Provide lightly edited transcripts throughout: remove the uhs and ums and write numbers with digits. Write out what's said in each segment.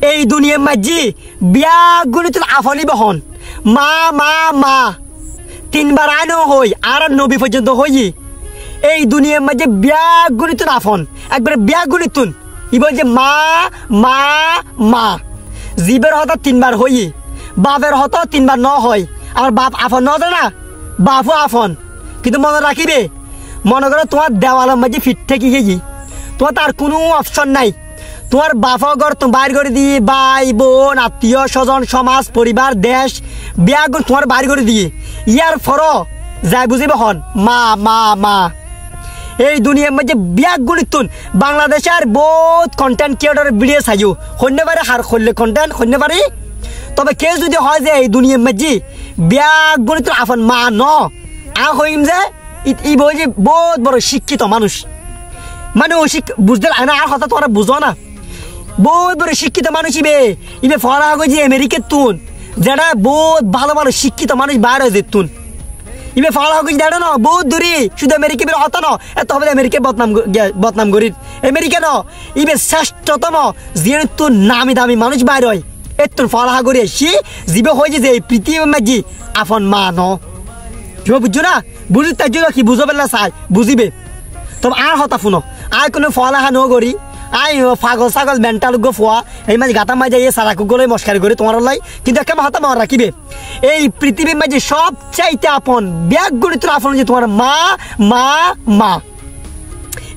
এই দুনিয়ার মাঝি বিয়া গুণিত আফনি বহন মা মা মা তিনবার আনো হই আর নবী পর্যন্ত হই এই দুনিয়ার মাঝে বিয়া গুণিত আফন একবারে বিয়া গুণিতুন ই বলছে মা মা মা জীবের হতা তিনবার হই বাপের হতা তিনবার ন হয় আর বাপ আফন ন না বাপও আফন কিন্তু মনে রাখিবে মনে করো তোমার দেওয়ালের মাঝে ফিট থেকে গিয়ে তোমার তার কোনো অপশন নাই তোমার বাপা ঘর তো বাইর করে দিয়ে ভাই বোন আত্মীয় স্বজন সমাজ পরিবার দেশ বিয়া গুণ তোমার বাইর করে দিয়ে ইয়ার ফর যাই বুঝিবে হন মা মা মা এই দুনিয়ার মধ্যে বিয়া গুণিতুন বাংলাদেশের বহুত কন্টেন্ট ক্রিয়েটর ভিডিও চাইও হইতে পারে হার করলে কন্টেন্ট হইতে পারে তবে কেউ যদি হয় যে এই দুনিয়ার মধ্যে বিয়া গুণিতুন আফন মা ন হইম যে ই বলছে বহুত বড় শিক্ষিত মানুষ মানে বুঝতে না আর কথা তোমরা বুঝো না বহুত বড় শিক্ষিত মানুষ ইবে ফলা যে আমেরিকার তুন যেটা বহুত ভালো ভালো শিক্ষিত মানুষ বাইর হয়ে যেতুন ইবে ফলা দেখো না বহুত দূরে শুধু আমেরিকা বের হতো না এত হবে আমেরিকা বদনাম করি আমেরিকা ন ইবে শ্রেষ্ঠতম যে তুন নামি দামি মানুষ বাইর হয় এত ফলা করে সে জীবে হয়েছে যে পৃথিবীর মাঝি আফন মা ন বুঝছো না বুঝি তার জন্য কি বুঝবে না চাই বুঝিবে তবে আর হতা শুনো আর কোনো ফলাহা ন করি আই পাগল ছাগল মেন্টাল গো ফোয়া এই মাঝে গাতা মাঝে এই সারা কুগলে মস্কারি করে তোমার লাই কিন্তু একটা হতা মনে রাখিবে এই পৃথিবীর মাঝে সবচাইতে আপন ব্যাগ গণিত আপন যে তোমার মা মা মা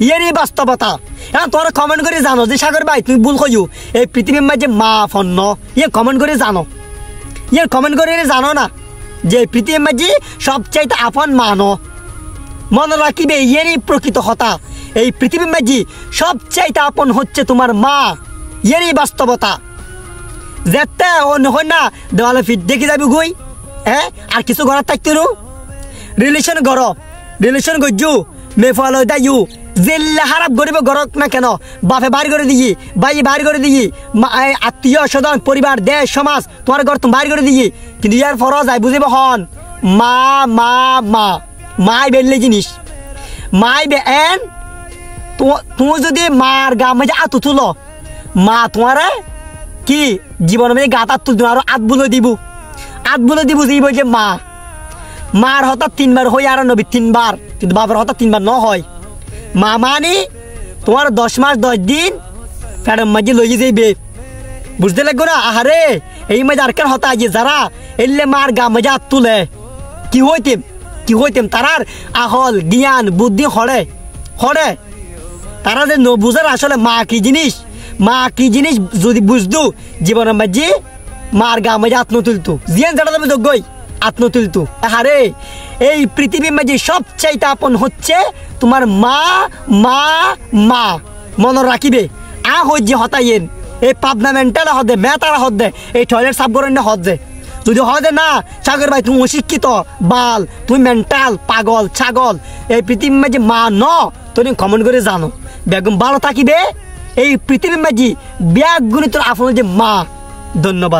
ইয়েরই বাস্তবতা এখন তোমরা কমেন্ট করে জানো যে সাগর ভাই তুমি ভুল কইও এই পৃথিবীর মাঝে মা আপন ন ইয়ে কমেন্ট করে জানো ইয়ে কমেন্ট করে জানো না যে পৃথিবীর মাঝে সবচাইতে আপন মা ন মনে রাখিবে ইয়েরই প্রকৃত হতা এই পৃথিবীর মাঝি সবচাইতে আপন হচ্ছে তোমার মা এরই বাস্তবতা যেতে হয় না দেওয়ালে ফিট দেখে যাবি গই হ্যাঁ আর কিছু ঘর থাকতে রিলেশন গজ্জু মেফল দাইউ জেল্লা হারাপ গরিব গরক না কেন বাপে বাড়ি করে দিই ভাই বাড়ি করে দিই আত্মীয় স্বজন পরিবার দেশ সমাজ তোমার ঘর তুমি বাড়ি করে দিই কিন্তু ইয়ার ফরজ আই বুঝিব হন মা মা মা মাই বেললে জিনিস মাই বে এন তুমি যদি মার গা মাঝে আত তুলো মা তোমার কি জীবনের মধ্যে গাত আত তুলতো আর আত বুলো দিব যে বলছে মা মার হঠাৎ তিনবার হই আর নবী তিনবার কিন্তু বাবার হঠাৎ তিনবার ন হয় মা মানে তোমার 10 মাস 10 দিন ফ্যাডম মাঝে লইয়ে যাইবে বুঝতে লাগবে না আহারে এই মাঝে আর কার হতা আগে যারা এলে মার গা মাঝে আত তুলে কি হইতেম তারার আহল জ্ঞান বুদ্ধি হরে তারা যে বুঝার আসলে মা কি জিনিস যদি বুঝতো জীবনের মাঝে মার গা মাঝে আত্ম তুলতো জিয়ান যারা যাবে যোগ্যই আত্ম তুলতো আরে এই পৃথিবীর মাঝে সবচাইতে আপন হচ্ছে তোমার মা মা মা মনে রাখিবে যে হতাইয়েন এই পাবনা মেন্টাল হদে মেতারা হদে এই টয়লেট সাফ করেন না হদে যদি হদে না সাগর ভাই তুমি অশিক্ষিত বাল তুমি মেন্টাল পাগল ছাগল এই পৃথিবীর মাঝে মা ন তুমি কমেন্ট করে জানো বেগম ভালো থাকিবে এই পৃথিবীর মাঝি ব্যাগ গুণিত আপনার যে মা ধন্যবাদ।